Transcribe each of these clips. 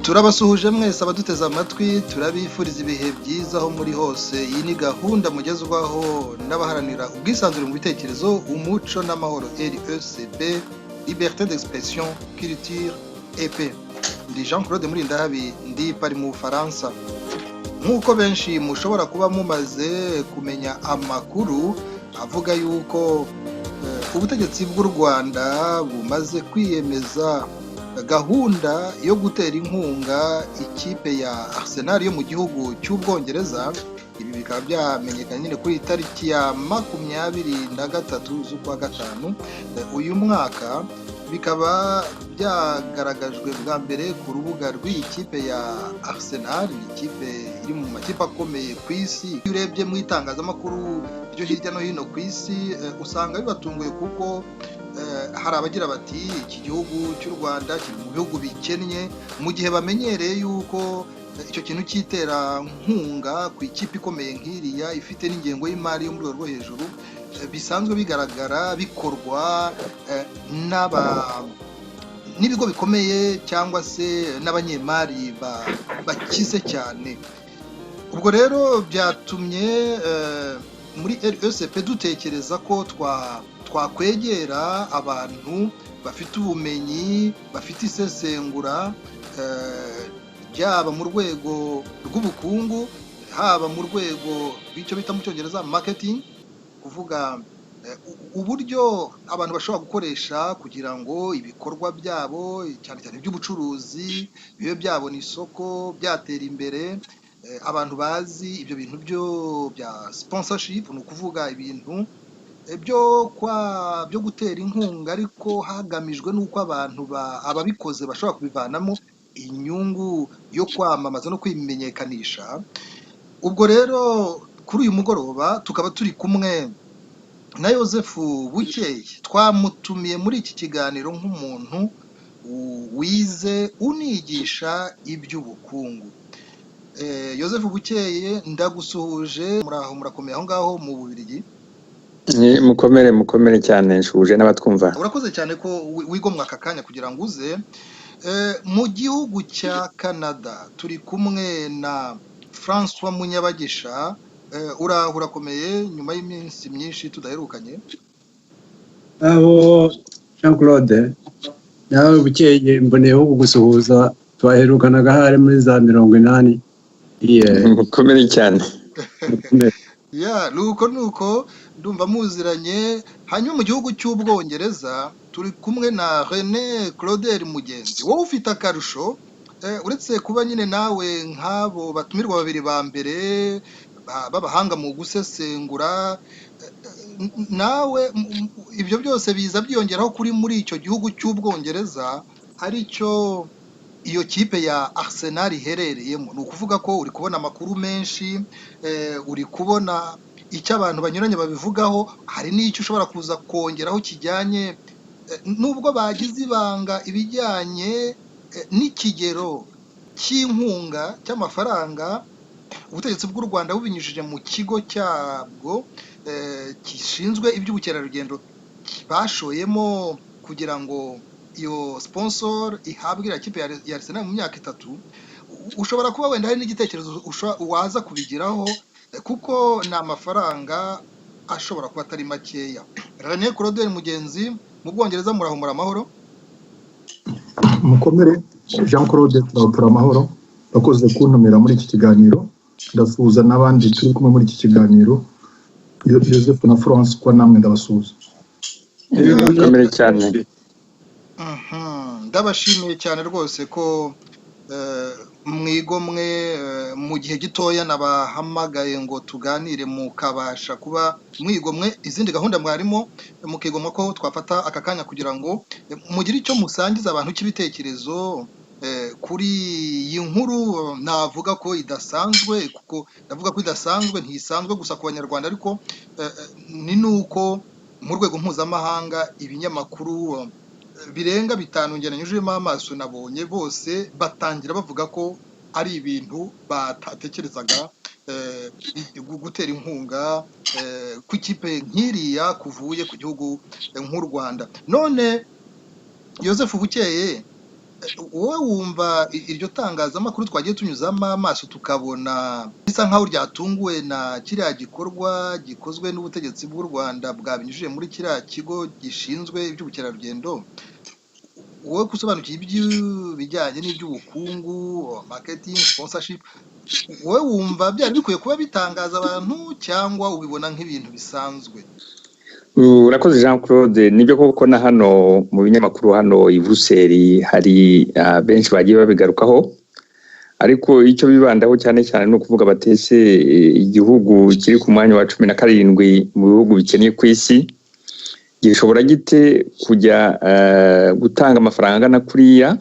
turabasuhuje mwese abaduteze amatwi, turabifuriza ibihe byiza aho muri hose. Iyi ni gahunda mugezwaho n'abaharanira ubwisanzure mu bitekerezo, umuco n'amahoro, RECB, liberté d'expression, culture et paix. Ndi Jean-Claude muri ndi pari mu Bufaransa. Nk'uko benshi mushobora kuba mumaze kumenya amakuru avuga yuko ubutegetsi bw'u Rwanda bumaze kwiyemeza gahunda yo gutera inkunga ikipe ya Arsenal yo mu gihugu cy'Ubwongereza. Ibi bikaba byamenyekanye nyine kuri tariki ya 23 z'ukwa gatanu uyu mwaka. Bikaba byagaragajwe bwa mbere ku rubuga rw'ikipe ya Arsenal, ikipe iri mu makipe akomeye ku isi. Iyo urebye mu itangazamakuru ryo hirya no hino ku isi usanga bibatunguye kuko hari abagira bati iki gihugu cy'u Rwanda kiri mu bihugu bikennye, mu gihe bamenyereye yuko icyo kintu cyitera nkunga ku ikipe ikomeye nk'iriya ifite n'ingengo y'imari yo mu rwego rwo hejuru bisanzwe bigaragara bikorwa n'ibigo bikomeye cyangwa se n'abanyemari bakize cyane. Ubwo rero byatumye muri RECP dutekereza ko twakwegera abantu bafite ubumenyi, bafite isesengura, byaba mu rwego rw'ubukungu, haba mu rwego rw'icyo bita mu cyongereza marketing, kuvuga uburyo abantu bashobora gukoresha kugira ngo ibikorwa byabo cyane cyane iby'ubucuruzi bibe byabona isoko, byatera imbere. Abantu bazi ibyo bintu byo bya sponsorship, ni ukuvuga ibintu byo gutera inkunga ariko hagamijwe n'uko ababikoze bashobora kubivanamo inyungu yo kwamamaza no kwimenyekanisha. Ubwo rero kuri uyu mugoroba tukaba turi kumwe na Joseph Bukeye. Twamutumiye muri iki kiganiro nk'umuntu wize unigisha iby'ubukungu. Joseph Bukeye, ndagusuhuje. Muraho, murakomeye aho ngaho mu Bubiligi? Mukomere cyane, nshuje n'abatwumva. Urakoze cyane ko wigomwa aka kanya kugira ngo uze. Mu gihugu cya Canada turi kumwe na François Munyabagisha. Urakomeye nyuma y'iminsi myinshi tudaherukanye? Abo Jean-Claude, nawe Bukeye mboneyeho kugusuhuza, twaherukanaga hari muri za 80. Mukomere cyane. Nuko ndumva muziranye. Hanyuma mu gihugu cy'Ubwongereza turi kumwe na Claudel Mugenzi. Wowe ufite akarusho, uretse kuba nyine nawe nk'abo batumirwa babiri ba mbere b'abahanga mu gusesengura, nawe ibyo byose biza byiyongeraho kuri muri icyo gihugu cy'Ubwongereza aricyo iyo kipe ya Arsenal iherereyemo. Ni ukuvuga ko uri kubona amakuru menshi, uri kubona icyo abantu banyuranye babivugaho, hari n'icyo ushobora kuza kongeraho kijyanye nubwo bagize ibanga ibijyanye n'ikigero cy'inkunga cy'amafaranga ubutegetsi bw'u Rwanda bubinyujije mu kigo cyabwo gishinzwe iby'ubukerarugendo bashoyemo kugira ngo iyo sponsor ihabwe iriya kipe ya Arsenal mu myaka 3. Ushobora kuba wenda hari n'igitekerezo waza kubigiraho kuko ni amafaranga ashobora kuba atari makeya. Claudel Mugenzi, mu Bwongereza murahumura amahoro? Mukomere Jean-Claude, turapfura amahoro. Bakoze kuntumira muri iki kiganiro. Ndasuhuza n'abandi turi kumwe muri iki kiganiro, Joseph na France, kwa namwe ndabasuhuza. Mukomere cyane. Ndabashimiye cyane rwose ko mwigomwe mu gihe gitoya nabahamagaye ngo tuganire, mukabasha kuba mwigomwe izindi gahunda mwarimo, mukigomwa ko twafata aka kanya kugira ngo mugire icyo musangiza abantu cy'ibitekerezo kuri iyi nkuru. Navuga ko idasanzwe, kuko ndavuga ko idasanzwe, ntisanzwe gusa ku Banyarwanda, ariko ni nuko mu rwego mpuzamahanga ibinyamakuru birenga 5 ngenyujemo amaso nabonye bose batangira bavuga ko ari ibintu batatekerezaga gutera inkunga ku ikipe nk'iriya kuvuye ku gihugu nk'u Rwanda. None Joseph Bukeye, wowe wumva iryo tangazamakuru twagiye tunyuzamo amaso tukabona bisa nkaho ryatunguwe na kiriya gikorwa gikozwe n'ubutegetsi bw'u Rwanda bwabinyujije muri kiriya kigo gishinzwe iby'ubukerarugendo, wowe gusobanukiwe iby'ibijyanye n'iby'ubukungu, marketing, sponsorship, wowe wumva byari bikwiye kuba bitangaza abantu cyangwa ubibona nk'ibintu bisanzwe? urakoze Jean-Claude, nibyo koko na hano mu binyamakuru hano i Buruseli hari benshi bagiye babigarukaho, ariko icyo bibandaho cyane cyane no kuvuga batese igihugu kiri ku mwanya wa 17 mu bihugu bikeneye ku isi gishobora gite kujya gutanga amafaranga na kuriya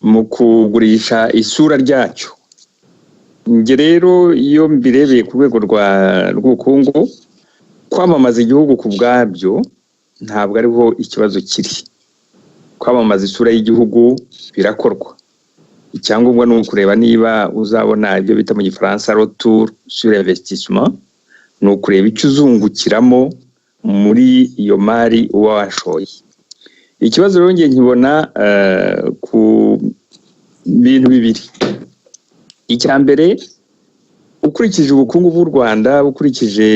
mu kugurisha isura ryacyo. Nge rero iyo mbirebeye ku rwego rw'ubukungu, kwamamaza igihugu ku bwabyo ntabwo ariho ikibazo kiri. Kwamamaza isura y'igihugu birakorwa, icyangombwa ni ukureba niba uzabona ibyo bita mu gifaransa retour sur investissement, ni ukureba icyo uzungukiramo muri iyo mari uba washoye. Ikibazo rero ngiye nkibona ku bintu bibiri. Icya mbere, ukurikije ubukungu bw'u Rwanda, ukurikije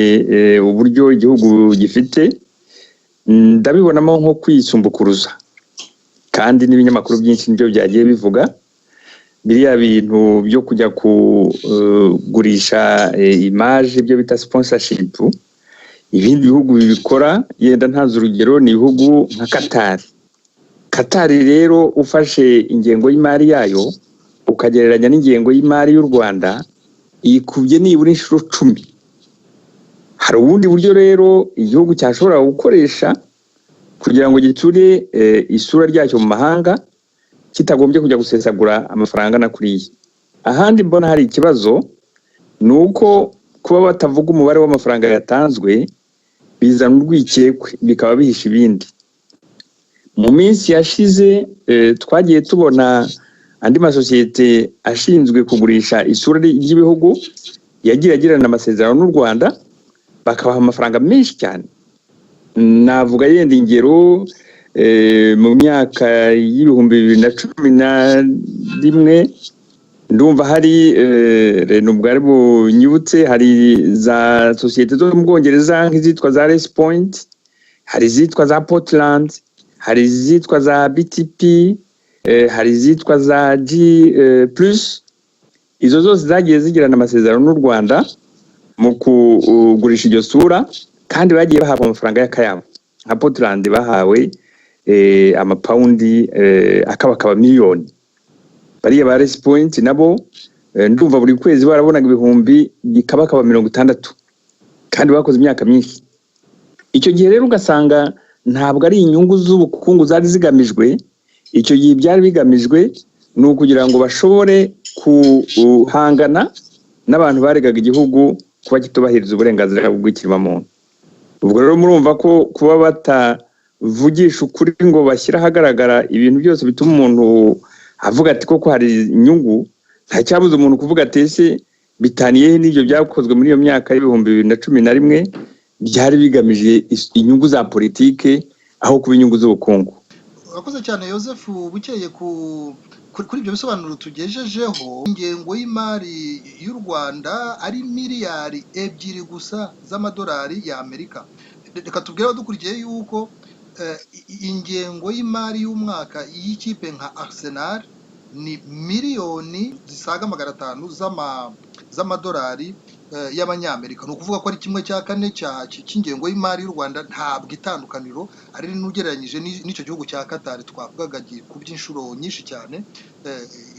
uburyo igihugu gifite, ndabibonamo nko kwisumbukuruza, kandi n'ibinyamakuru byinshi nibyo byagiye bivuga biriya bintu byo kujya kugurisha image, ibyo bita sponsorship. Ibindi bihugu bibikora, yenda ntazi urugero, ni ibihugu nka Qatar rero ufashe ingengo y'imari yayo ukagereranya n'ingengo y'imari y'u Rwanda, ikubye nibura inshuro 10. Hari ubundi buryo rero igihugu cyashobora gukoresha kugira ngo giture isura ryacyo mu mahanga, kitagombye kujya gusesagura amafaranga na kuriya. Ahandi mbona hari ikibazo nuko kuba batavuga umubare w'amafaranga yatanzwe bizana urwikekwe, bikaba bihisha ibindi. Mu minsi yashize twagiye tubona andi masosiyete ashinzwe kugurisha isura ry'ibihugu yagiye agirana amasezerano n'u Rwanda, bakabaha amafaranga menshi cyane. Navuga yenda ingero mu myaka y'ibihumbi 2011 ndumva hari nubwo ari bunyibutse, hari za sosiyete zo mu Bwongereza nk'izitwa za Race Point, hari izitwa za Portland, hari izitwa za BTP, hari izitwa za G+. Izo zose zagiye zigirana amasezerano n'u Rwanda mu kugurisha iryo sura, kandi bagiye bahabwa amafaranga y'akayabo. Nka Portland bahawe amapaundi akaba miliyoni. Bariya ba Race Point nabo ndumva buri kwezi barabonaga ibihumbi bikaba 60, kandi bakoze imyaka myinshi. Icyo gihe rero ugasanga ntabwo ari inyungu z'ubukungu zari zigamijwe. Icyo gihe byari bigamijwe ni ukugira ngo bashobore kuhangana n'abantu baregaga igihugu kuba kitubahiriza uburenganzira bw'ikiremwamuntu. Ubwo rero murumva ko kuba batavugisha ukuri ngo bashyira ahagaragara ibintu byose bituma umuntu avuga ati koko hari inyungu, nta cyabuze umuntu kuvuga ati ese bitaniye n'ibyo byakozwe muri iyo myaka y'ibihumbi 2011 byari bigamije inyungu za politike aho kuba inyungu z'ubukungu. Urakoze cyane Joseph Bukeye kuri ibyo bisobanuro tugejejeho. Ingengo y'imari y'u Rwanda ari miliyari 2 gusa z'amadolari y'Amerika. Reka tubwire abadukurikiye yuko ingengo y'imari y'umwaka y'ikipe nka Arsenal ni miliyoni zisaga 500 z'amadolari y'abanyamerika. Ni ukuvuga ko ari 1/4 cy'ingengo y'imari y'u Rwanda. Ntabwo itandukaniro ari n'ugereranyije n'icyo gihugu cya Qatar twavugaga ku by'inshuro nyinshi cyane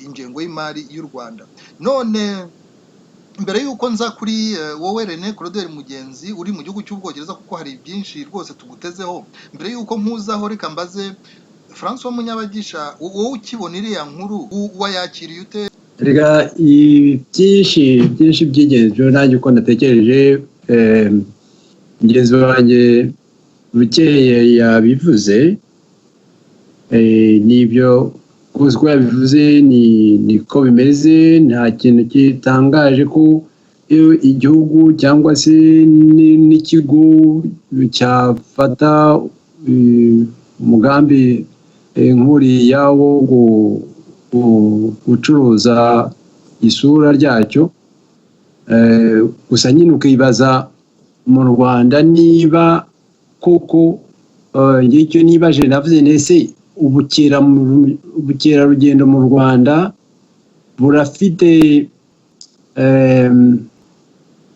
ingengo y'imari y'u Rwanda. None mbere yuko nza kuri wowe René Claudel Mugenzi uri mu gihugu cy'Ubwongereza, kuko hari byinshi rwose tugutezeho, mbere yuko mpuzaho reka mbaze François Munyabagisha, wowe ukibona iriya nkuru wayakiriye ute? Rega byinshi by'ingenzi nanjye uko natekereje, mugenzi wanjye Bukeye yabivuze, nibyo uko yabivuze niko bimeze. Nta kintu kitangaje ko iyo igihugu cyangwa se n'ikigo cyafata umugambi nk'uriya wo gucuruza isura ryacyo, gusa nyine ukibaza mu Rwanda niba koko ngicyo niba je navuze nese ubukerarugendo mu Rwanda burafite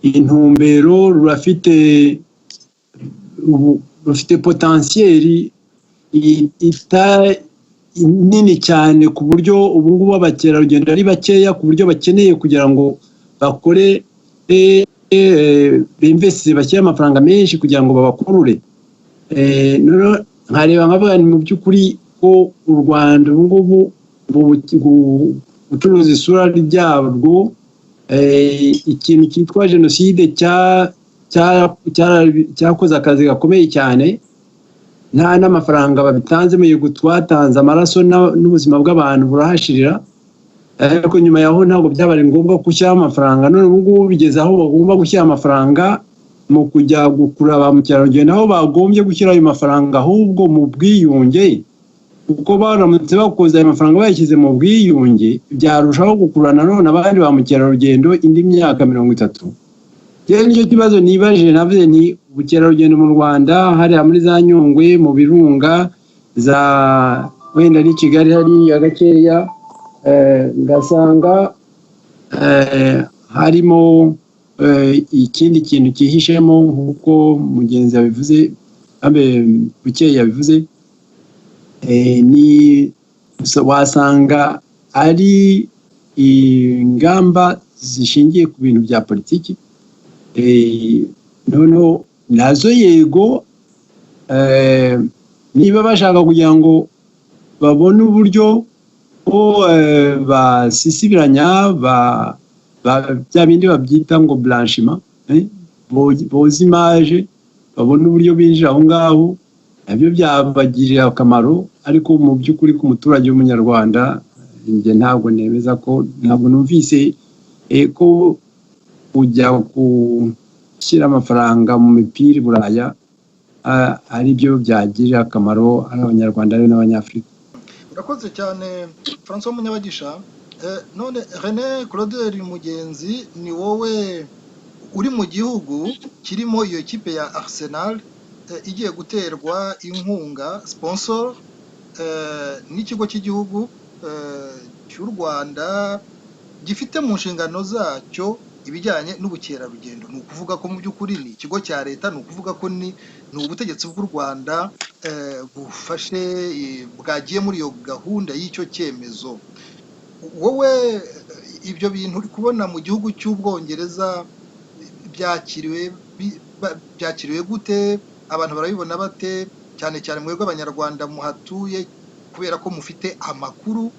intumbero, rufite potentiel nini cyane ku buryo ubu ngubu abakerarugendo ari bakeya ku buryo bakeneye kugira ngo bakore bimvesise bashyire amafaranga menshi kugira ngo babakurure. Nkareba nkavuga mu by'ukuri ko u Rwanda ubu ngubu gucuruza isura ryarwo ikintu cyitwa jenoside cyakoze akazi gakomeye cyane, nta n'amafaranga babitanzemo, yego twatanze amaraso n'ubuzima bw'abantu burahashirira, ariko nyuma yaho ntabwo byabaye ngombwa gushyiraho amafaranga. None ubu ngubu bigeze aho bagomba gushyira amafaranga mu kujya gukurura ba mukerarugendo, aho bagombye gushyira ayo mafaranga ahubwo mu bwiyunge, kuko baramutse bakoze ayo mafaranga bayashyize mu bwiyunge byarushaho gukurura nanone abandi ba mukerarugendo indi myaka 30. Rero nicyo kibazo nibaje, navuze ni ubukerarugendo mu Rwanda hariya muri za Nyungwe, mu birunga za wenda ni Kigali hariya gakeya, ngasanga harimo ikindi kintu cyihishemo nk'uko mugenzi yabivuze, Bukeye yabivuze, ni wasanga ari ingamba zishingiye ku bintu bya politiki, noneho nazo yego niba bashaka kugira ngo babone uburyo ko basisibiranya bya bindi babyita ngo blanchiment, boza image, babone uburyo binjira aho ngaho, nabyo byabagirira akamaro. Ariko mu by'ukuri ku muturage w'umunyarwanda njye ntabwo nemeza ko, ntabwo numvise ko kujya gushyira amafaranga mu mipira i Buraya ari byo byagirira akamaro abanyarwanda n'abanyafurika. Urakoze cyane François Munyabagisha. None René Claudel Mugenzi, ni wowe uri mu gihugu kirimo iyo kipe ya Arsenal igiye guterwa inkunga sponsor n'ikigo cy'igihugu cy'u Rwanda gifite mu nshingano zacyo ibijyanye n'ubukerarugendo. Ni ukuvuga ko mu by'ukuri ni ikigo cya leta, ni ukuvuga ko ni ubutegetsi bw'u Rwanda bufashe bwagiye muri iyo gahunda y'icyo cyemezo. Wowe ibyo bintu uri kubona mu gihugu cy'Ubwongereza byakiriwe gute? Abantu barabibona bate? Cyane cyane mwebwe abanyarwanda muhatuye, kubera ko mufite amakuru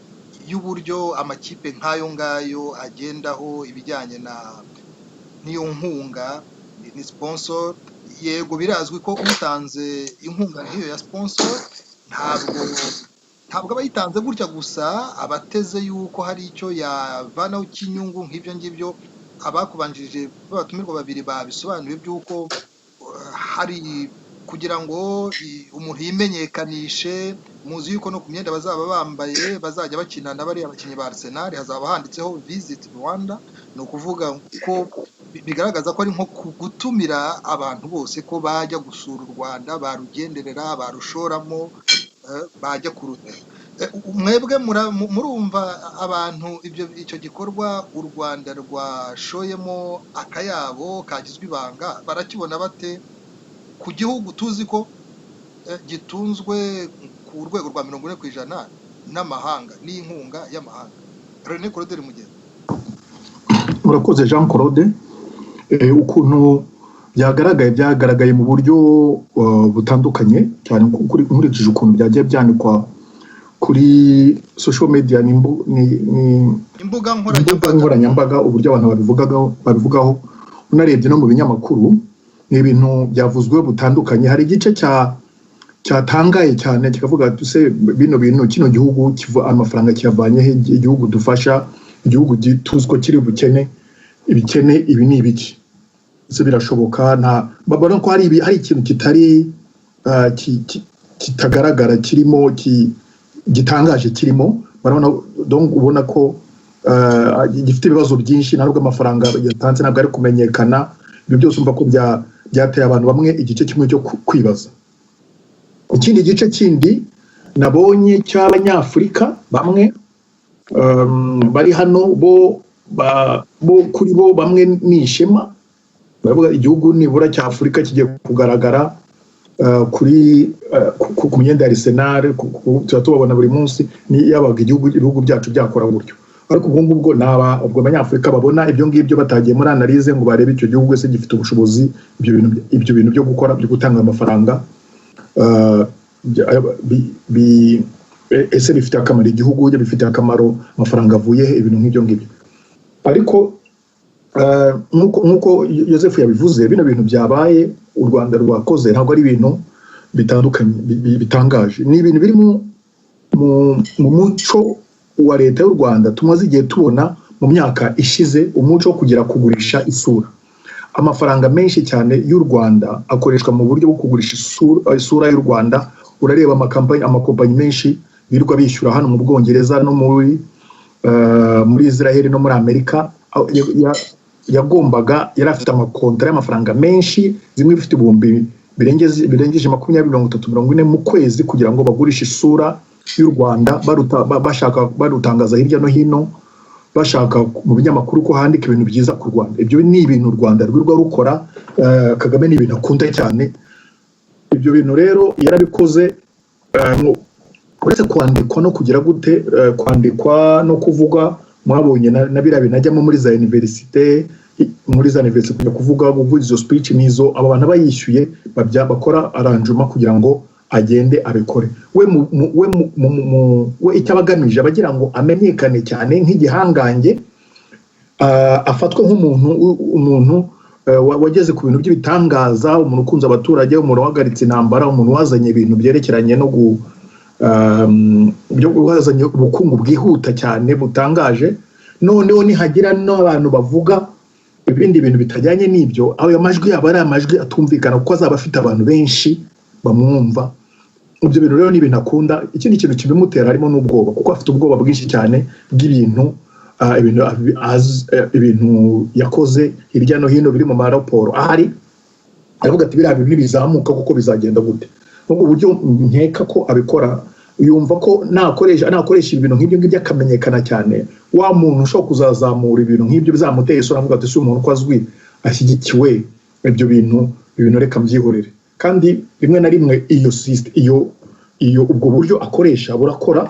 y'uburyo amakipe nk'ayo ngayo agendaho ibijyanye n'iyo nkunga ni sponsor. Yego birazwi ko utanze inkunga nk'iyo ya sponsor ntabwo abayitanze gutya gusa, abateze yuko hari icyo yavanaho cy'inyungu nk'ibyo ngibyo. Abakubanjirije b'abatumirwa babiri babisobanuye by'uko hari kugira ngo umuntu yimenyekanishe. Muzi yuko no ku myenda bazaba bambaye bazajya bakina na bariya abakinnyi ba Arsenal hazaba handitseho Visit Rwanda. Ni ukuvuga ko bigaragaza ko ari nko gutumira abantu bose ko bajya gusura u Rwanda, barugenderera, barushoramo, bajya kuruta. Mwebwe murumva abantu icyo gikorwa u Rwanda rwashoyemo akayabo kagizwe ibanga barakibona bate ku gihugu tuzi ko gitunzwe ku rwego rwa 40% n'amahanga n'inkunga y'amahanga? René Claudel Mugenzi. Urakoze Jean-Claude. Ukuntu byagaragaye mu buryo butandukanye cyane, nkurikije ukuntu byagiye byandikwa kuri social media imbuga nkoranyambaga, uburyo abantu babivugaho, unarebye no mu binyamakuru, ni ibintu byavuzwe butandukanye. Hari igice cyatangaye cyane kikavuga tuse bino bintu kino gihugu amafaranga kiyavanye he, igihugu dufasha, igihugu gituzko kiri ibikene ibi ni ibiki, ese birashoboka? Babona ko hari ikintu kitari kitagaragara kirimo gitangaje kirimo barabona donc ubona ko gifite ibibazo byinshi ntabwo amafaranga yatanze ntabwo ari kumenyekana ibyo byose umva ko byateye abantu bamwe igice kimwe cyo kwibaza. Ikindi gice kindi nabonye cy'abanyafurika bamwe bari hano bo kuri bo bamwe nishema bavuga igihugu nibura cya Afurika kigiye kugaragara kuri ku myenda ya Arsenal tubabona buri munsi ni yabaga ibihugu byacu byakora gutyo. Ariko ubwo ubwo abanyafurika babona ibyo ngibyo batagiye muri analyse ngo barebe icyo gihugu se gifite ubushobozi ibyo bintu byo gukora byo gutanga amafaranga ese bifite akamaro igihugu bifite akamaro amafaranga avuye ibintu nk'ibyo ngibyo. Ariko nkuko Joseph yabivuze bino bintu byabaye u Rwanda rwakoze ntabwo ari ibintu bitandukanye bitangaje, ni ibintu biri mu muco wa leta y'u Rwanda tumaze igihe tubona mu myaka ishize, umuco wo kugira kugurisha isura. Amafaranga menshi cyane y'u Rwanda akoreshwa mu buryo bwo kugurisha isura y'u Rwanda. Urareba amakompanyi menshi birirwa bishyura hano mu Bwongereza no muri Israel no muri Amerika yari afite amakontra y'amafaranga menshi, zimwe bifite ibihumbi birengeje 20, 30, 40 mu kwezi kugira ngo bagurishe isura y'u Rwanda barutangaza hirya no hino, bashaka mu binyamakuru ko handika ibintu byiza ku Rwanda. Ibyo ni ibintu u Rwanda rwirwa rukora, Kagame ni ibintu akunda cyane. Ibyo bintu rero yarabikoze uretse kwandikwa no kugira gute, kwandikwa no kuvuga. Mwabonye na biriya binajyamo muri za universite kujya kuvuga izo speech nizo aba bantu bayishyuye bakora arrangement kugira ngo agende abikore. We icyabagamije abagira ngo amenyekane cyane nk'igihangange, afatwe nk'umuntu wageze ku bintu by'ibitangaza, umuntu ukunze abaturage, umuntu wahagaritse intambara, umuntu wazanye ibintu byerekeranye no wazanye ubukungu bwihuta cyane butangaje. Noneho nihagira n'abantu bavuga ibindi bintu bitajyanye n'ibyo, ayo majwi yaba ari amajwi atumvikana kuko azaba afite abantu benshi bamwumva. Ibyo bintu rero ni ibintu akunda. Ikindi kintu kibimutera harimo n'ubwoba, kuko afite ubwoba bwinshi cyane bw'ibintu ibintu yakoze hirya no hino biri mu maraporo ahari. Aravuga ati biriya bintu bizamuka kuko bizagenda gute. Ubwo buryo nkeka ko abikora, yumva ko nakoresha ibintu nk'ibyo ngibyo akamenyekana cyane, wa muntu ushobora kuzazamura ibintu nk'ibyo bizamuteye isura, avuga ati si umuntu ko azwi ashyigikiwe, ibyo bintu reka mbyihorere. Kandi rimwe na rimwe iyo ubwo buryo akoresha burakora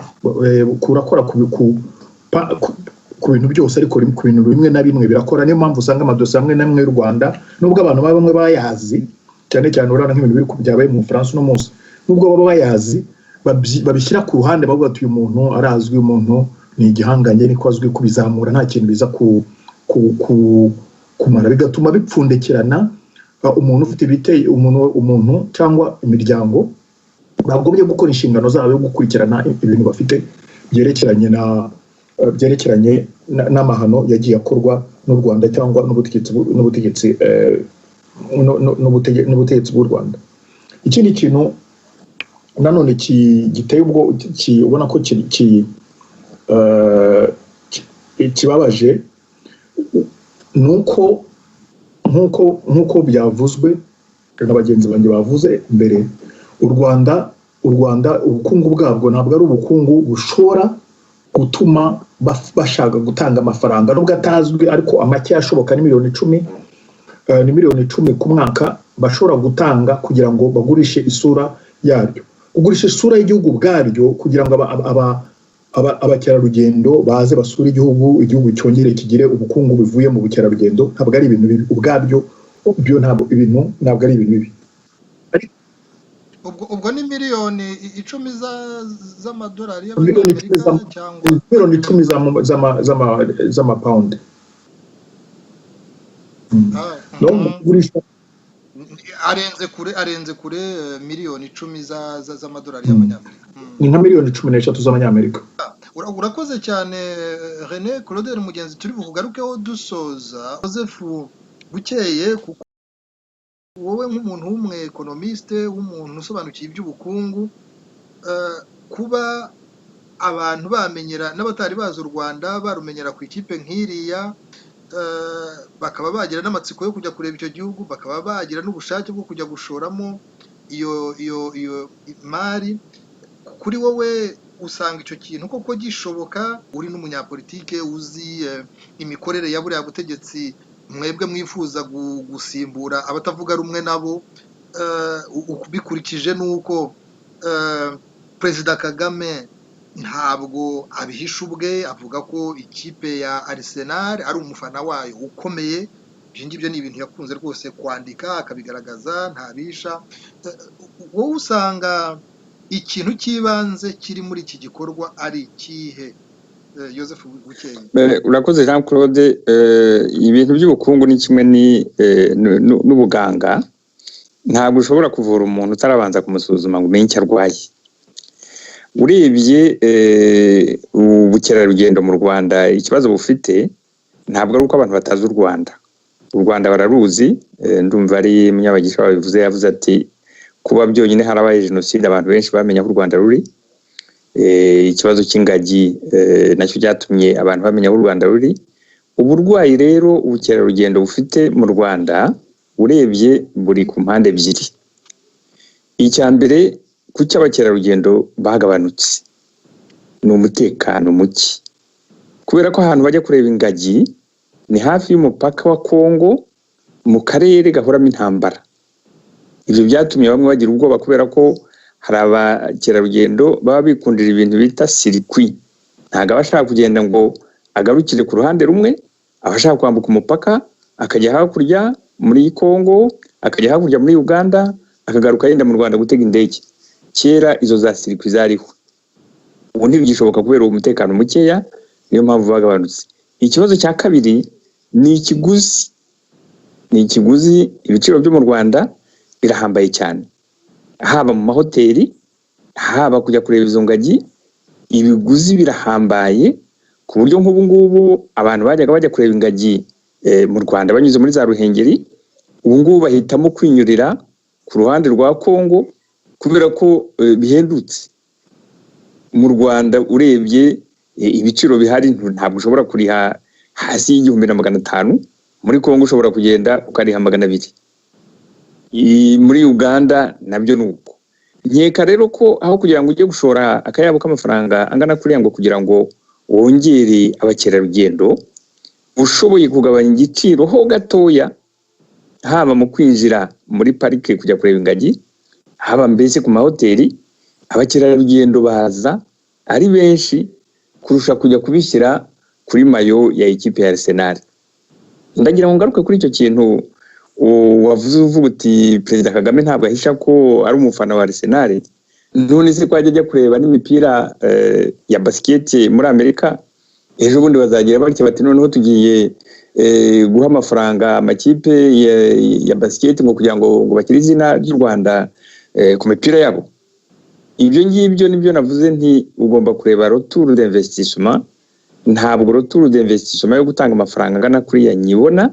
ku bintu byose, ariko ku bintu bimwe na bimwe birakora. Niyo mpamvu usanga amadosiye amwe na amwe y'u Rwanda nubwo abantu bamwe bayazi cyane cyane urabona nk'ibintu biri byabaye mu Bufaransa uno munsi, nubwo baba bayazi babishyira ku ruhande bavuga ati uyu muntu arazwi, umuntu ni igihanganye, niko azwi kubizamura, nta kintu biza kumara, bigatuma bipfundikirana. Umuntu ufite ibiteye umuntu cyangwa imiryango bagombye gukora inshingano zabo yo gukurikirana ibintu bafite byerekeranye n'amahano yagiye akorwa n'u Rwanda cyangwa n'ubutegetsi bw'u Rwanda. Ikindi kintu nanone giteye ubwo ubona ko kibabaje nuko nkuko byavuzwe na bagenzi banjye bavuze mbere, u Rwanda ubukungu bwabwo ntabwo ari ubukungu bushobora gutuma bashaka gutanga amafaranga nubwo atazwi, ariko amake ashoboka ni miliyoni 10 ku mwaka bashobora gutanga kugira ngo bagurishe isura yaryo, kugurisha isura y'igihugu bwaryo, kugira ngo abakerarugendo baze basura igihugu cyongere kigire ubukungu bivuye mu bukerarugendo. Ntabwo ari ibintu bibi ubwabyo, ntabwo ari ibintu bibi. Ubwo ni miliyoni 10 z'amadolari y'Amerika cyangwa miliyoni 10 z'amapawundi. arenze kure miliyoni 10 z'amadolari y'amanyamerika. Ni nka miliyoni 13 z'amanyamerika. Urakoze cyane René Claudel Mugenzi. Turi bukugarukeho dusoza. Joseph Bukeye, kuko wowe nk'umuntu w'umwe economiste, w'umuntu usobanukiye iby'ubukungu, kuba abantu bamenyera n'abatari bazi u Rwanda barumenyera ku ikipe nk'iriya, bakaba bagira n'amatsiko yo kujya kureba icyo gihugu, bakaba bagira n'ubushake bwo kujya gushoramo iyo imari. Kuri wowe usanga icyo kintu koko gishoboka? Uri n'umunyapolitike uzi imikorere ya buriya butegetsi mwebwe mwifuza gusimbura abatavuga rumwe nabo, bikurikije n'uko Perezida Kagame ntabwo abihisha ubwe, avuga ko ikipe ya Arsenal ari umufana wayo ukomeye. Ibyo ngibyo ni ibintu yakunze rwose kwandika akabigaragaza, ntabisha. Wowe usanga ikintu cy'ibanze kiri muri iki gikorwa ari ikihe, Joseph Bukeye? Urakoze Jean-Claude. Ibintu by'ubukungu ni kimwe n'ubuganga. Ntabwo ushobora kuvura umuntu utarabanza kumusuzuma ngo umenye icyo arwaye. Urebye ubukerarugendo mu Rwanda, ikibazo bufite ntabwo ari uko abantu batazi u Rwanda. U Rwanda bararuzi. Ndumva ari Munyabagisha wabivuze, yavuze ati kuba byonyine harabaye jenoside abantu benshi bamenya aho u Rwanda ruri. Ikibazo cy'ingagi nacyo cyatumye abantu bamenya aho u Rwanda ruri. Uburwayi rero ubukerarugendo bufite mu Rwanda urebye buri ku mpande ebyiri. Icya mbere, kuki abakerarugendo bagabanutse ni umutekano muke, kubera ko ahantu bajya kureba ingagi ni hafi y'umupaka wa Kongo, mu karere gahoramo intambara. Ibyo byatumye bamwe bagira ubwoba, kubera ko hari abakerarugendo baba bikundira ibintu bita sirikwi. Ntabwo aba ashaka kugenda ngo agarukire ku ruhande rumwe, aba ashaka kwambuka umupaka akajya hakurya muri Kongo, akajya hakurya muri Uganda, akagaruka yenda mu Rwanda gutega indege. Kera izo za sirikwi zariho, ubu ntibigishoboka kubera umutekano mukeya, niyo mpamvu bagabanutse. Ikibazo cya kabiri ni ikiguzi. Ibiciro byo mu Rwanda birahambaye cyane, haba mu mahoteli, haba kujya kureba izo ngagi. Ibiguzi birahambaye ku buryo nk'ubu ngubu abantu bajyaga bajya kureba ingagi mu Rwanda banyuze muri za Ruhengeri, ubu ngubu bahitamo kwinyurira ku ruhande rwa Kongo kubera ko bihendutse. Mu Rwanda urebye ibiciro bihari ntabwo ushobora kuriha hasi y'1,500. Muri Kongo ushobora kugenda ukariha 200. Muri Uganda nabyo nuko. Nkeka rero ko aho kugira ngo ujye gushora akayabo k'amafaranga angana kuriya ngo kugira ngo wongere abakerarugendo, ushoboye kugabanya igiciro ho gatoya, haba mu kwinjira muri parike kujya kureba ingagi, haba mbese ku mahoteli, abakerarugendo baza ari benshi kurusha kujya kubishyira kuri mayo ya ikipe ya Arsenal. Ndagira ngo ngaruke kuri icyo kintu wavuze, uvuga uti Perezida Kagame ntabwo ahisha ko ari umufana wa Arsenal. None se ko ajya kureba n'imipira ya basket muri Amerika, ejo bundi bazagira batya bati noneho tugiye guha amafaranga amakipe ya basket ngo kugira ngo bakire izina ry'u Rwanda ku mipira yabo. Ibyo ngibyo nibyo navuze nti ugomba kureba retour d'investissement. Ntabwo retour d'investissement yo gutanga amafaranga angana kuri ya nyibona.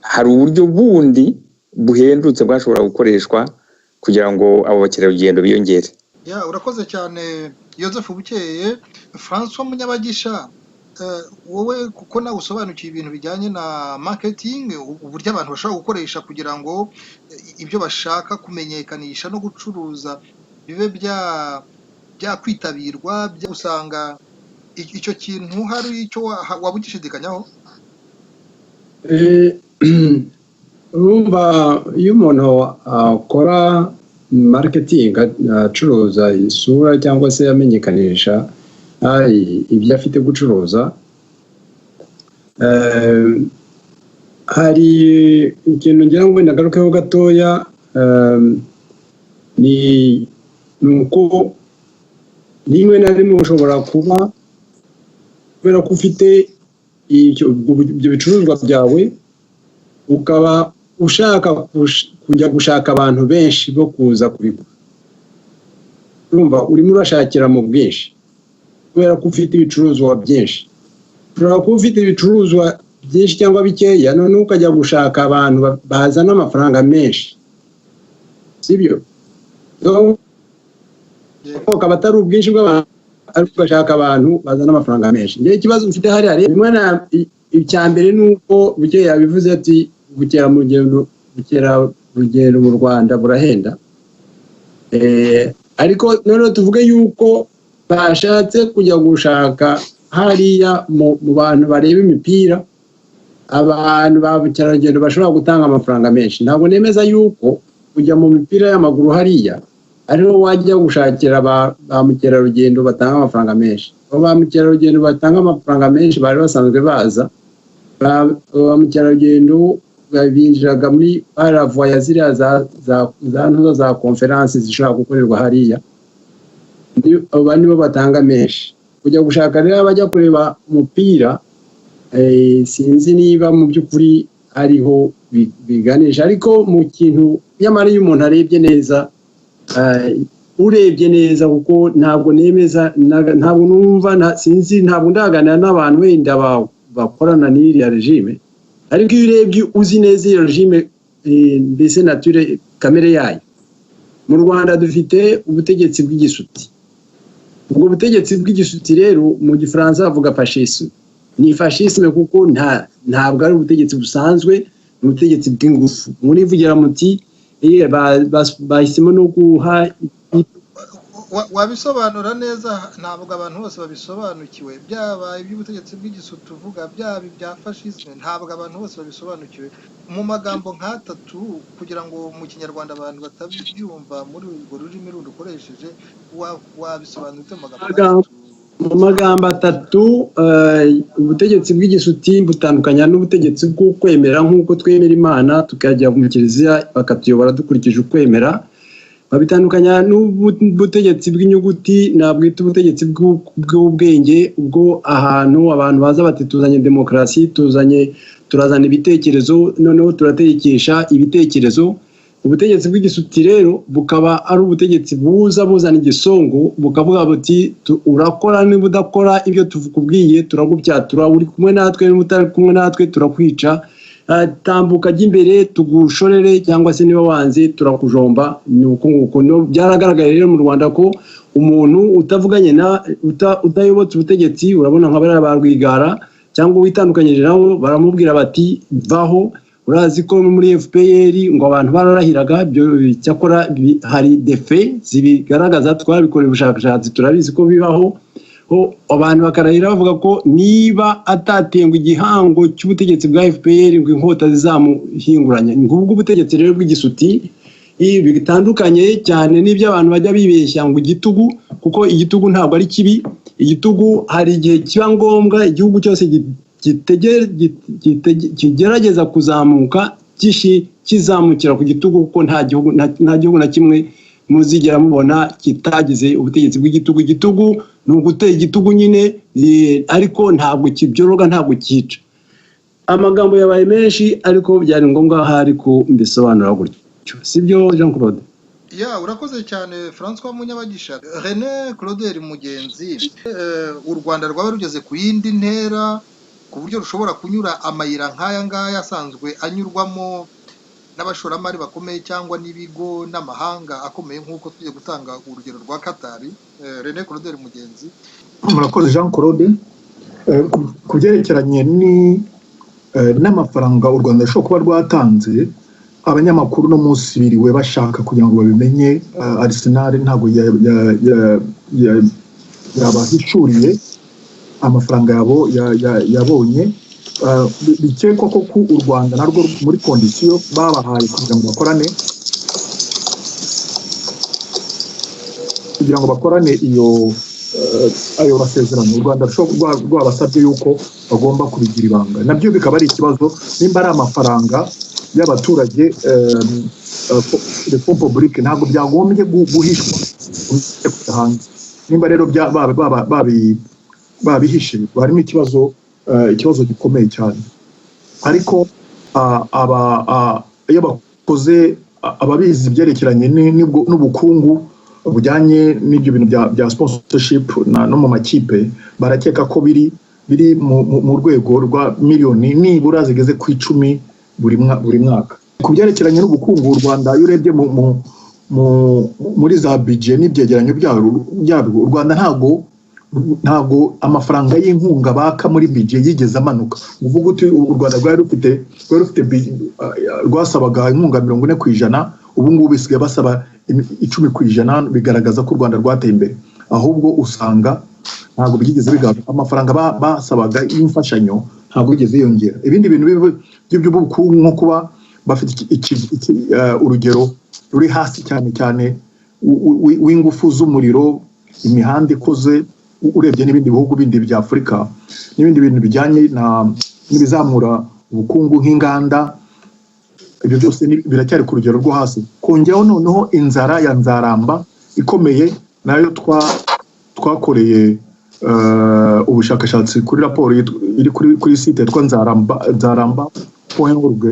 Hari uburyo bundi buhendutse bwashobora gukoreshwa kugira ngo abo bakerarugendo biyongere. Urakoze cyane Joseph Bukeye. François Munyabagisha, wowe kuko nawe usobanukiye ibintu bijyanye na marketing, uburyo abantu bashobora gukoresha kugira ngo ibyo bashaka kumenyekanisha no gucuruza bibe byakwitabirwa, usanga icyo kintu hari icyo waba ugishidikanyaho? Urumva iyo umuntu akora marketing, acuruza isura cyangwa se amenyekanisha ibyo afite gucuruza, hari ikintu ngira ngo ndagarukeho gatoya, ni uko nimwe na rimwe ushobora kuba kubera ko ufite ibyo bicuruzwa byawe, ukaba ushaka kujya gushaka abantu benshi bo kuza kubigura. Urumva urimo urashakira mu bwinshi kubera ko ufite ibicuruzwa byinshi. Ushobora kuba ufite ibicuruzwa byinshi cyangwa bikeya, none ukajya gushaka abantu bazana amafaranga menshi, sibyo? Ukaba atari ubwinshi bw'abantu, ariko ugashaka abantu bazana amafaranga menshi. Njye ikibazo mfite hari rimwe na icyambere nuko Bukeye yabivuze ati bukera rugendo mu Rwanda burahenda. Ariko noneho tuvuge yuko bashatse kujya gushaka hariya mu bantu bareba imipira, abantu ba bukerarugendo bashobora gutanga amafaranga menshi. Ntabwo nemeza yuko kujya mu mipira y'amaguru hariya ariho wajya gushakira ba mukerarugendo batanga amafaranga menshi. Ba mukerarugendo batanga amafaranga menshi bari basanzwe baza, ba mukerarugendo binjiraga muri paravoya ziriya za konferansi zishobora gukorerwa hariya, aba nibo batanga menshi. Kujya gushaka rero bajya kureba umupira, sinzi niba mu by'ukuri ariho biganisha. Ariko mu kintu nyamara iyo umuntu arebye neza, urebye neza, kuko ntabwo nemeza, ntabwo numva, sinzi, ntabwo ndaganira n'abantu wenda bakorana n'iriya regime, ariko iyo urebye uzi neza iyo regime mbese nature kamere yayo. Mu Rwanda dufite ubutegetsi bw'igisuti. Ubwo butegetsi bw'igisuti rero mu Gifaransa bavuga fascisme. Ni fascisme kuko ntabwo ari ubutegetsi busanzwe, ni ubutegetsi bw'ingufu. Murivugira muti bahisemo no guha. Wabisobanura neza, ntabwo abantu bose babisobanukiwe, byaba iby'ubutegetsi bw'igisuti uvuga, byaba ibya fascisme, ntabwo abantu bose babisobanukiwe. Mu magambo nk'atatu kugira ngo mu Kinyarwanda abantu batabyumva muri urwo rurimi rundi ukoresheje, wabisobanura mu magambo atatu. Ubutegetsi bw'igisuti butandukanya n'ubutegetsi bw'ukwemera, nk'uko twemera Imana tukajya mu kiliziya bakatuyobora dukurikije ukwemera. Babitandukanya n'ubutegetsi bw'inyuguti, nabwita ubutegetsi bw'ubwenge, ubwo ahantu abantu baza bati tuzanye demokarasi, turazana ibitekerezo, noneho turatekesha ibitekerezo. Ubutegetsi bw'igisuti rero bukaba ari ubutegetsi buzana igisongo, bukavuga buti urakora niba udakora ibyo tukubwiye turagupyatura, uri kumwe natwe n'utari kumwe natwe turakwica, tambuka imbere tugushorere, cyangwa se niba wanze turakujomba. Ni uko nguko byaragaragaye rero mu Rwanda ko umuntu utavuganye utayobotse ubutegetsi, urabona nka bariya ba Rwigara cyangwa witandukanyije nabo, baramubwira bati vaho. Urazi ko muri FPR ngo abantu bararahiraga, cyakora hari defe zibigaragaza, twabikoreye ubushakashatsi turabizi ko bibaho. Abantu bakarahira bavuga ko niba atatengwa igihango cy'ubutegetsi bwa FPR ngo inkota zizamuhinguranya. Ngubwo ubutegetsi rero bw'igisuti bitandukanye cyane n'ibyo abantu bajya bibeshya ngo igitugu, kuko igitugu ntabwo ari kibi. Igitugu hari igihe kiba ngombwa igihugu cyose kigerageza kuzamuka kizamukira ku gitugu, kuko nta gihugu na kimwe muzigera mubona kitagize ubutegetsi bw'igitugu. Igitugu ni ugutera igitugu nyine, ariko ntabwo kibyoroga, ntabwo cyica. Amagambo yabaye menshi, ariko byari ngombwa hari ko mbisobanura gutyo, sibyo Jean-Claude? Urakoze cyane François Munyabagisha. René Claudel Mugenzi, u Rwanda rwaba rugeze ku yindi ntera ku buryo rushobora kunyura amayira nk'aya ngaya asanzwe anyurwamo n'abashoramari bakomeye cyangwa n'ibigo n'amahanga akomeye, nk'uko tugiye gutanga urugero rwa Qatar. René Claudel Mugenzi. Murakoze Jean-Claude. Ku byerekeranye n'amafaranga u Rwanda rushobora kuba rwatanze, abanyamakuru no munsi biriwe bashaka kugira ngo babimenye. Arsenal ntabwo yabahishuriye amafaranga yabo yabonye. Bikekwa ko u Rwanda narwo muri kondisiyo babahaye kugira ngo bakorane ayo masezerano, u Rwanda rwabasabye yuko bagomba kubigira ibanga. Nabyo bikaba ari ikibazo, nimba ari amafaranga y'abaturage de fonds publics, ntabwo byagombye guhishwa hanze. Nimba rero babihishe, harimo ikibazo gikomeye cyane. Ariko iyo bakoze ababizi byerekeranye n'ubukungu bujyanye n'ibyo bintu bya sponsorship no mu makipe, barakeka ko biri mu rwego rwa miliyoni nibura zigeze ku 10 buri mwaka. Ku byerekeranye n'ubukungu, u Rwanda iyo urebye muri za budget n'ibyegeranyo byarwo, u Rwanda ntabwo ntabwo amafaranga y'inkunga baka muri budget yigeze amanuka uvuga uti u Rwanda rwari rufite rwasabaga inkunga 40%, ubu ngubu bisigaye basaba 10%, bigaragaza ko u Rwanda rwateye imbere, ahubwo usanga ntabwo bigeze bigaruka amafaranga basabaga y'imfashanyo ntabwo bigeze yongera. Ibindi bintu by'ubukungu nko kuba bafite urugero ruri hasi cyane cyane w'ingufu z'umuriro, imihanda ikoze, urebye n'ibindi bihugu bindi bya Afurika, n'ibindi bintu bijyanye n'ibizamura ubukungu nk'inganda, ibyo byose biracyari ku rugero rwo hasi. Kongeraho noneho inzara ya nzaramba ikomeye, nayo twakoreye ubushakashatsi kuri raporo iri kuri site yitwa nzaramba.org,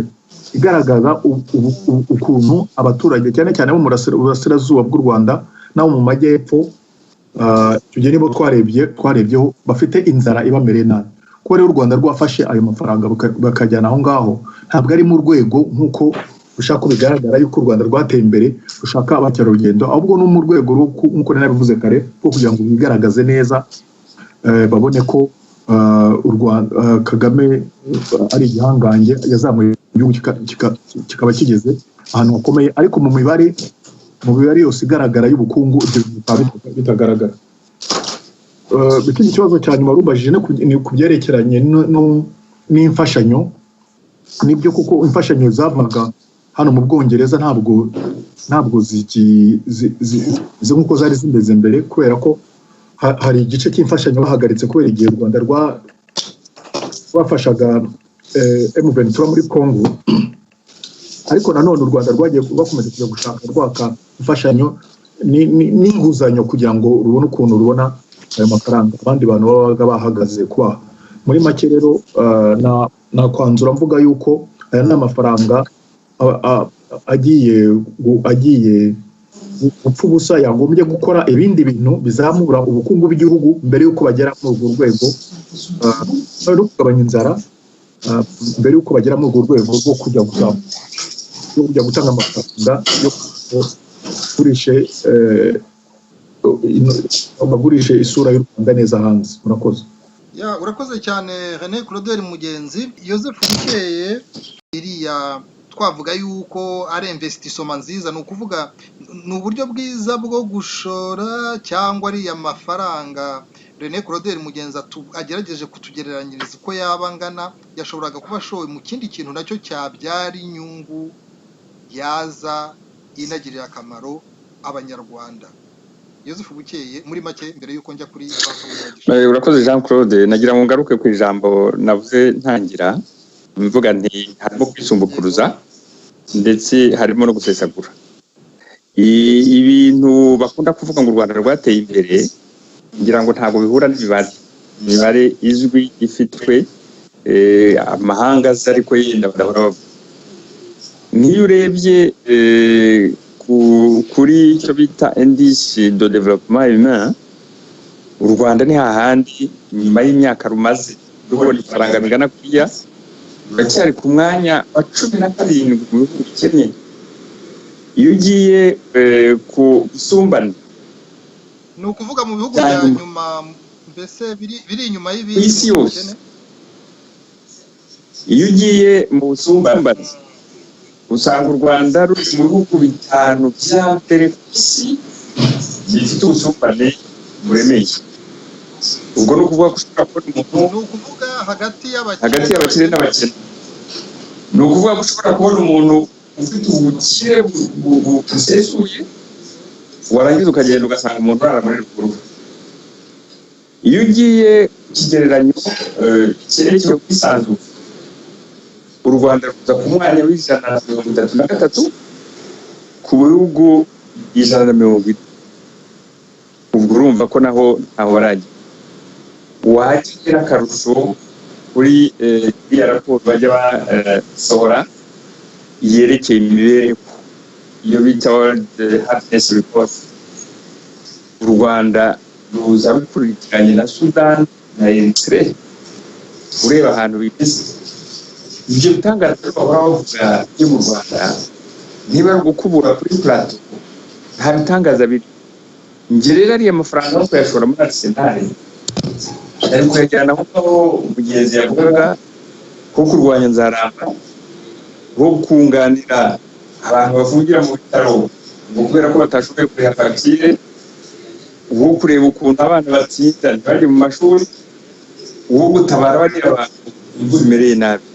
igaragaza ukuntu abaturage cyane cyane bo mu burasirazuba bw'u Rwanda n'abo mu majyepfo, icyo nibo twarebyeho bafite inzara ibamereye nabi. Kuko rero u Rwanda rwafashe ayo mafaranga bakajyana aho ngaho, ntabwo ari mu rwego nk'uko rushaka bigaragara yuko u Rwanda rwateye imbere rushaka abakerarugendo, ahubwo no mu rwego nk'uko nabivuze kare rwo kugira ngo bigaragaze neza, babone ko u Rwanda Kagame ari igihangange, yazamuye igihugu kikaba kigeze ahantu hakomeye, ariko mu mibare yose igaragara y'ubukungu ibyo bitagaragara. Ikindi kibazo cyane warubajije ni ku byerekeranye n'imfashanyo. Nibyo kuko imfashanyo zavaga hano mu Bwongereza ntabwo nk'uko zari zimeze mbere, kubera ko hari igice cy'imfashanyo bahagaritse kubera igihe u Rwanda rwafashaga M23 muri Congo, ariko nanone u Rwanda rwagiye bakomeza kujya gushaka rwaka imfashanyo n'inguzanyo kugira ngo rubone ukuntu rubona ayo mafaranga abandi bantu babaga bahagaze kubaha. Muri make rero nakwanzura mvuga yuko aya ni amafaranga agiye gupfa ubusa, yagombye gukora ibindi bintu bizamura ubukungu bw'igihugu mbere y'uko bagera muri urwo rwego no kugabanya inzara, mbere y'uko bagera muri urwo rwego rwo kujya gutanga amafaranga yo bagurishe isura y'u Rwanda neza hanze. Murakoze. Urakoze cyane René Claudel Mugenzi. Joseph Bukeye, iriya twavuga yuko ari investissement nziza, ni ukuvuga ni uburyo bwiza bwo gushora, cyangwa ari amafaranga René Claudel Mugenzi agerageje kutugereranyiriza uko yaba angana, yashoboraga kuba ashowe mu kindi kintu nacyo cyabyara inyungu yaza inagirira akamaro abanyarwanda. Joseph Bukeye, muri make mbere yuko njya kuri urakoze Jean-Claude, nagira ngo ngaruke ku ijambo navuze ntangira mvuga nti harimo kwisumbukuruza ndetse harimo no gusesagura. Ibintu bakunda kuvuga ngo u Rwanda rwateye imbere, ngira ngo ntabwo bihura n'imibare izwi ifitwe amahanga azi, ariko yenda badahora bavuga. Nk'iyo urebye kuri icyo bita indice de développement humain, u Rwanda ni hahandi nyuma y'imyaka rumaze rubona ifaranga bingana kuriya, ruracyari ku mwanya wa 17 mu bihugu bikennye. Iyo ugiye ku busumbane, ni ukuvuga mu bihugu bya nyuma, mbese biri inyuma y'ibindi isi yose. Iyo ugiye mu busumbane usanga u Rwanda ruri mu bihugu 5 bya mbere ku isi bifite ubusumbane buremeye. Ubwo ni ukuvuga ko ushobora kubona umuntu, ni ukuvuga hagati y'abakire n'abakene, ni ukuvuga ko ushobora kubona umuntu ufite ubukire busesuye, warangiza ukagenda ugasanga umuntu arara muri rugo. Iyo ugiye ikigereranyo cyerekeye ubwisanzure, u Rwanda ruza ku mwanya w'133 ku bihugu 120. Ubwo urumva ko naho barajya. Wagira akarusho kuri iya raporo bajya basohora yerekeye imibereho, iyo bita World Happiness Report. U Rwanda ruza rukurikiranye na Sudan na Eritrea, ureba ahantu bigeze. Ibyo bitangaza bahora bavuga byo mu Rwanda, niba ari gukubura kuri plateau, nta bitangaza biri. ngerera ariya mafaranga yo kuyashora muri Arsenal ari kuyajyana aho Mugenzi yavugaga ko kurwanya nzaramba wo kunganira abantu bafungira mu bitaro kubera ko batashoboye kuriha fagitire wo kureba ukuntu abana batsinda bari mu mashuri wo gutabara bari abantu imbumereye nabi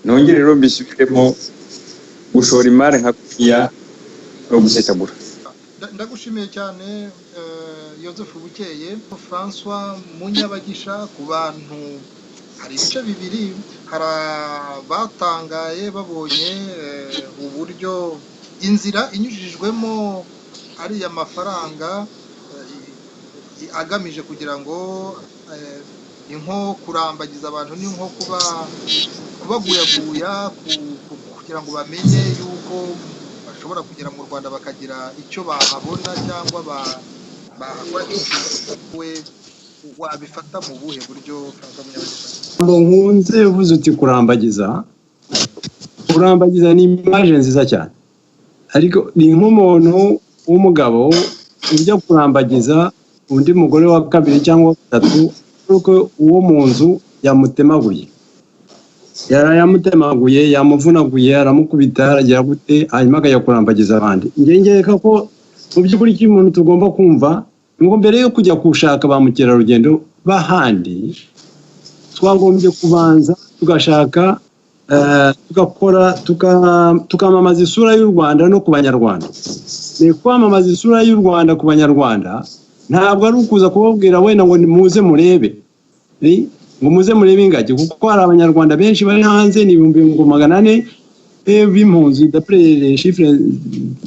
nongere rero mbisubiremo gushora imari nka kuriya no gusetagura. Ndagushimiye cyane Yozefu Bukeye François Munyabagisha ku bantu hari ibice bibiri hari batangaye babonye uburyo inzira inyujijwemo ari amafaranga agamije kugira ngo inko kurambagiza abantu ni nko kubaguyaguya kugira ngo bamenye yuko bashobora kugera mu Rwanda bakagira icyo bahabona cyangwa bakora we wabifata mu buhe buryo François Munyabagisha? Nkunze uvuze uti kurambagiza ni image nziza cyane ariko ni nk'umuntu w'umugabo ujya kurambagiza undi mugore wa kabiri cyangwa gatatu kuko uwo mu nzu yamutemaguye yamuvunaguye aramukubita aragira gute hanyuma akajya kurambagiza abandi. Ngengeka ko mu by'ukuri icyo umuntu tugomba kumva ngo mbere yo kujya kushaka ba mukerarugendo bahandi twagombye kubanza tugashaka tugakora tukamamaza isura y'u Rwanda no ku banyarwanda. Ni kwamamaza isura y'u Rwanda ku banyarwanda ntabwo ari ukuza kubabwira wenda ngo muze murebe ngo muze murebe ingagi kuko hari abanyarwanda benshi bari hanze ni 400 b'impunzi d'après les chiffres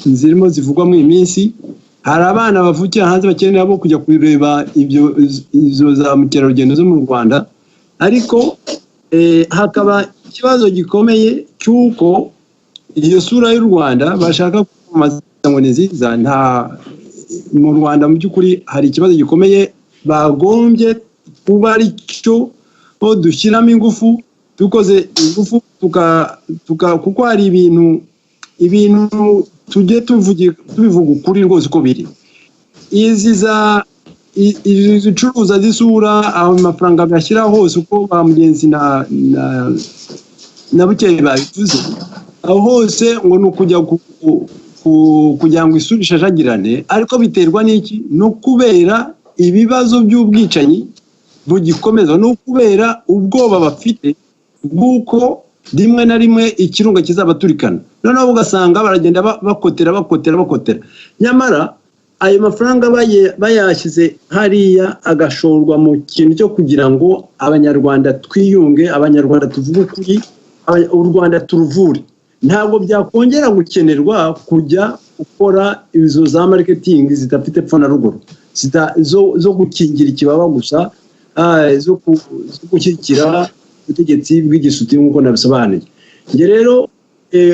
zirimo zivugwa mu iminsi. Hari abana bavukira hanze bakeneye abo kujya kureba izo za mukerarugendo zo mu Rwanda ariko hakaba ikibazo gikomeye cy'uko iyo sura y'u Rwanda bashaka kwamamaza ngo ni nziza. Nta mu Rwanda mu by'ukuri hari ikibazo gikomeye bagombye kuba ari cyo dushyiramo ingufu dukoze ingufu kuko hari ibintu tujye tubivuga ukuri rwose uko biri. Izi zicuruza zisura aho amafaranga bashyira hose uko ba Mugenzi na Bukeye babivuze aho hose ngo ni ukujya kugira ngo isura ishashagirane ariko biterwa n'iki? No kubera ibibazo by'ubwicanyi bugikomeza no kubera ubwoba bafite bw'uko rimwe na rimwe ikirunga kizabaturikana noneho ugasanga baragenda bakotera nyamara ayo mafaranga bayashyize hariya agashorwa mu kintu cyo kugira ngo abanyarwanda twiyunge, abanyarwanda tuvuge ukuri, u Rwanda turuvure. Ntabwo byakongera gukenerwa kujya gukora izo za marketing zidafite epfo na ruguru zo gukingira ikibaba gusa zo gushyigikira ubutegetsi bw'igisuti nk'uko nabisobanuye. Nge rero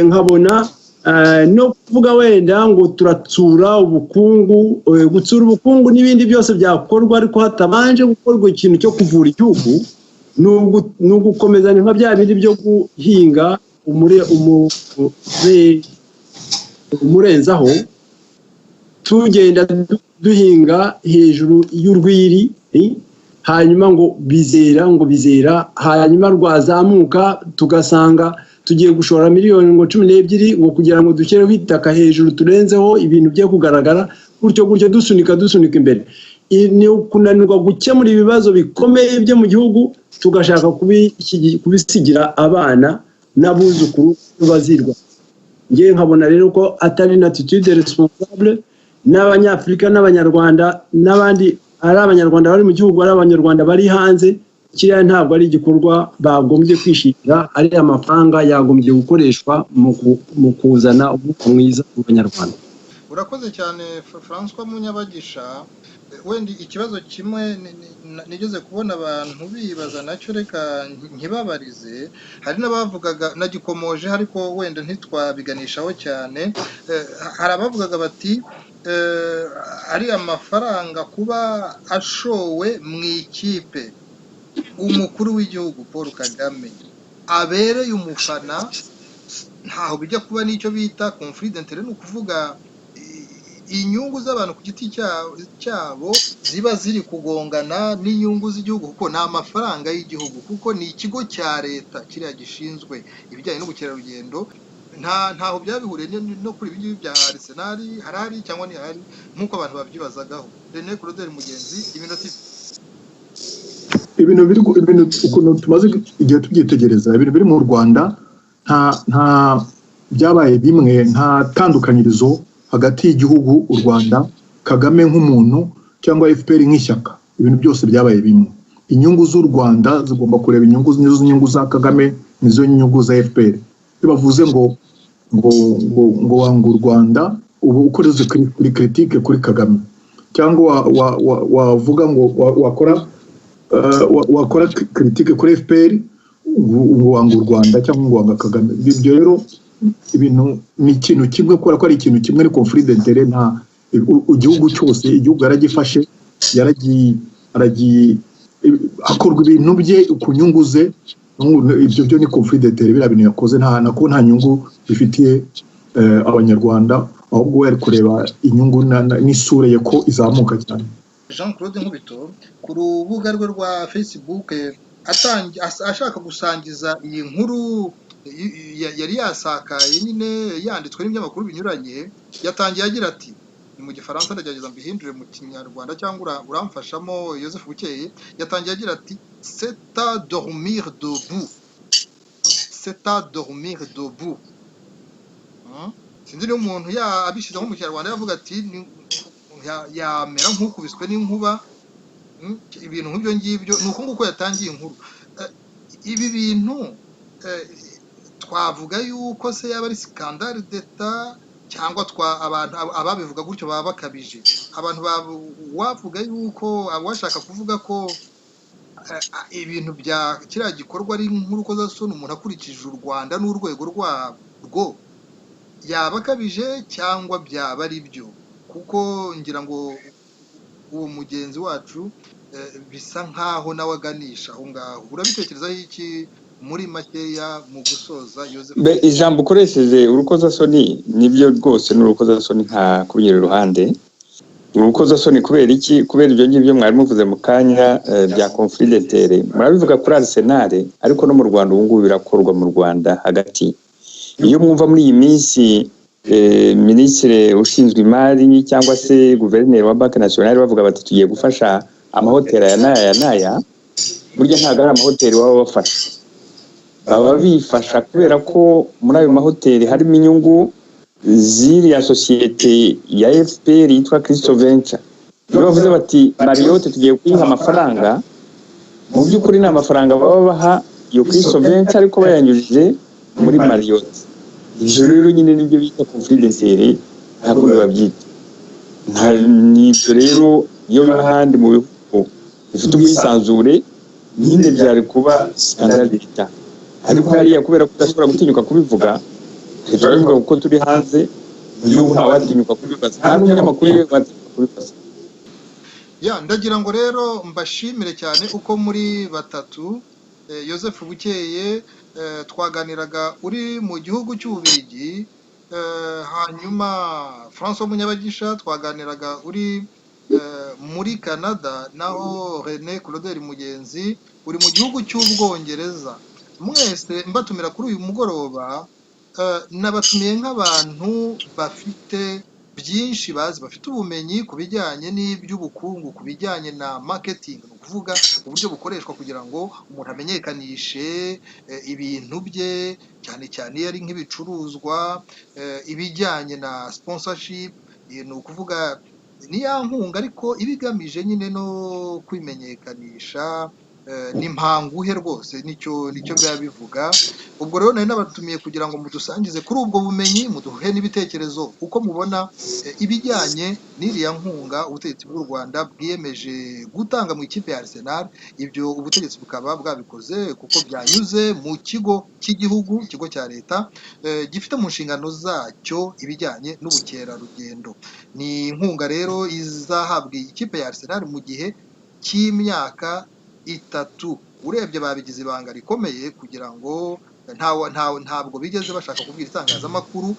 nkabona no kuvuga wenda ngo turatsura ubukungu, gutsura ubukungu n'ibindi byose byakorwa ariko hatabanje gukorwa ikintu cyo kuvura igihugu ni ugukomeza nka bya bindi byo guhinga umurenzaho tugenda duhinga hejuru y'urwiri hanyuma ngo bizera hanyuma rwazamuka tugasanga tugiye gushora miliyoni ngo 12 ngo kugira ngo dushyireho itaka hejuru turenzeho ibintu byo kugaragara gutyo dusunika imbere. Ni kunanirwa gukemura ibibazo bikomeye byo mu gihugu tugashaka kubisigira abana n'abuzukuru bazirwa. Ngiye nkabona rero ko atari une attitude responsable n'abanyafrika n'abanyarwanda n'abandi ari abanyarwanda bari mu gihugu ari abanyarwanda bari hanze. Kiriya ntabwo ari igikorwa bagombye kwishimira, ari amafaranga yagombye gukoreshwa mu kuzana ubwuko mwiza mu banyarwanda. Urakoze cyane François Munyabagisha. Wenda ikibazo kimwe nigeze kubona abantu bibaza nacyo reka nkibabarize, hari n'abavugaga nagikomoje ariko wenda ntitwabiganishaho cyane. Hari abavugaga bati ari amafaranga kuba ashowe mu ikipe umukuru w'igihugu Paul Kagame abereye umufana ntaho bijya kuba n'icyo bita conflit d'intérêt, ni ukuvuga inyungu z'abantu ku giti cyabo ziba ziri kugongana n'inyungu z'igihugu kuko ni amafaranga y'igihugu kuko ni ikigo cya leta kiriya gishinzwe ibijyanye n'ubukerarugendo ntaho byabihuriye no kuri ibi ngibi bya Arsenal harari cyangwa ni harari nk'uko abantu babyibazagaho. Rene Claudel Mugenzi iminota ibintu ukuntu tumaze igihe tubyitegereza ibintu biri mu Rwanda nta byabaye bimwe nta tandukanyirizo hagati y'igihugu u Rwanda Kagame nk'umuntu cyangwa FPR nk'ishyaka ibintu byose byabaye bimwe inyungu z'u Rwanda zigomba kureba inyungu za Kagame nizo nyungu za FPR bibavuze ngo wanga u Rwanda ubu ukoreze kuri critique kuri Kagame cyangwa wavuga ngo wakora critique kuri FPR ngo wanga u Rwanda cyangwa ngo wanga Kagame ibyo rero ibintu ni ikintu kimwe kubera ko ari ikintu kimwe ni conflit d'intérêt nta igihugu cyose igihugu yaragifashe akorwa ibintu bye ku nyungu ze ibyo byo ni conflit d'intérêt biriya bintu yakoze nta nyungu bifitiye abanyarwanda ahubwo we ari kureba inyungu n'isura ye ko izamuka cyane. Jean-Claude Nkubito ku rubuga rwe rwa Facebook ashaka gusangiza iyi nkuru yari yasakaye nyine yanditswe n'ibinyamakuru binyuranye yatangiye agira ati ni mu gifaransa ndagerageza mbihindure mu kinyarwanda cyangwa uramfashamo Joseph Bukeye yatangiye agira ati c'est à dormir debout sinzi niba umuntu abishyizeho mu kinyarwanda yavuga ati yamera nk'ukubiswe n'inkuba ibintu nk'ibyo ngibyo ni uko nguko yatangiye inkuru ibi bintu twavuga yuko se yaba ari scandale d'etat cyangwa abantu ababivuga gutyo baba bakabije abantu wavuga yuko abashaka kuvuga ko ibintu bya kiriya gikorwa ari nk'urukozasoni umuntu akurikije u Rwanda n'urwego rwarwo yaba akabije cyangwa byaba ari byo kuko ngira ngo uwo mugenzi wacu bisa nkaho nawe aganisha aho ngaho urabitekerezaho iki muri makeya mu gusoza Joseph? Ijambo ukoresheje urukozasoni nibyo rwose n'urukozasoni nta kunyura iruhande urukozasoni kubera iki kubera ibyo ngibyo mwari muvuze mu kanya bya conflit d'intérêt murabivuga kuri Arsenal ariko no mu Rwanda ubu ngubu birakorwa mu Rwanda hagati iyo mwumva muri iyi minsi minisitiri ushinzwe imari cyangwa se guverineri wa banki nationale bavuga bati tugiye gufasha amahoteli aya n'aya burya ntabwo ari amahoteli baba bafasha baba bifasha kubera ko muri ayo mahoteli harimo inyungu ziriya sosiyete ya FPR yitwa Crystal Venture iyo bavuze bati Marriott tugiye kuyiha amafaranga mu by'ukuri ni amafaranga baba baha iyo Crystal Venture ariko bayanyujije muri Marriott ibyo rero nyine nibyo bita conflit d'intérêt ntabwo babyita nibyo rero iyo n'ahandi mu bihugu bifite ubwisanzure nyine byari kuba scandale d'etat ariko hariya kubera ko udashobora gutinyuka kubivuga turabivuga kuko turi hanze iyo ntawatinyuka kubibaza nta n'umunyamakuru watinyuka kubibaza. Ndagira ngo rero mbashimire cyane uko muri batatu Joseph Bukeye twaganiraga uri mu gihugu cy'Ububiligi hanyuma François Munyabagisha twaganiraga uri muri Canada naho Rene Claudel Mugenzi uri mu gihugu cy'Ubwongereza mwese mbatumira kuri uyu mugoroba nabatumiye nk'abantu bafite byinshi bazi bafite ubumenyi ku bijyanye n'iby'ubukungu ku bijyanye na marketing ni ukuvuga uburyo bukoreshwa kugira ngo umuntu amenyekanishe ibintu bye cyane cyane iyo ari nk'ibicuruzwa ibijyanye na sponsorship ni ukuvuga ni ya nkunga ariko ibigamije nyine no kwimenyekanisha n'impanguhe rwose nicyo byaba bivuga ubwo rero nari nabatumiye kugira ngo mudusangize kuri ubwo bumenyi muduhe n'ibitekerezo uko mubona ibijyanye n'iriya nkunga ubutegetsi bw'u Rwanda bwiyemeje gutanga mu ikipe ya Arsenal ibyo ubutegetsi bukaba bwabikoze kuko byanyuze mu kigo cy'igihugu ikigo cya leta gifite mu nshingano zacyo ibijyanye n'ubukerarugendo ni inkunga rero izahabwa ikipe ya Arsenal mu gihe cy'imyaka 3 urebye babigize ibanga rikomeye kugira ngo ntabwo bigeze bashaka kubwira itangazamakuru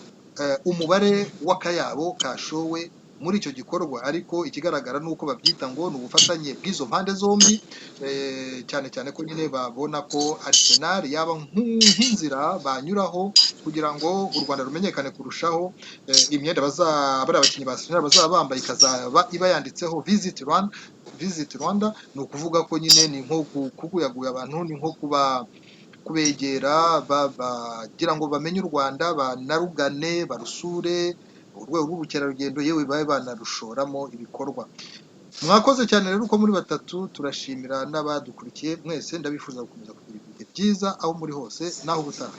umubare w'akayabo kashowe muri icyo gikorwa, ariko ikigaragara ni uko babyita ngo ni ubufatanye bw'izo mpande zombi, cyane cyane ko nyine babona ko Arsenal yaba nk'inzira banyuraho kugira ngo u Rwanda rumenyekane kurushaho. Imyenda bari abakinnyi ba Arsenal bazaba bambaye ikazaba iba yanditseho Visit Rwanda, ni ukuvuga ko nyine ni nko kuguyaguya abantu, ni nko kubegera bagira ngo bamenye u Rwanda, banarugane, barusure, urwego rw'ubukerarugendo, yewe babe banarushoramo ibikorwa. Mwakoze cyane rero uko muri batatu, turashimira n'abadukurikiye mwese, ndabifuza gukomeza kugira ibihe byiza aho muri hose, naho ubutaha.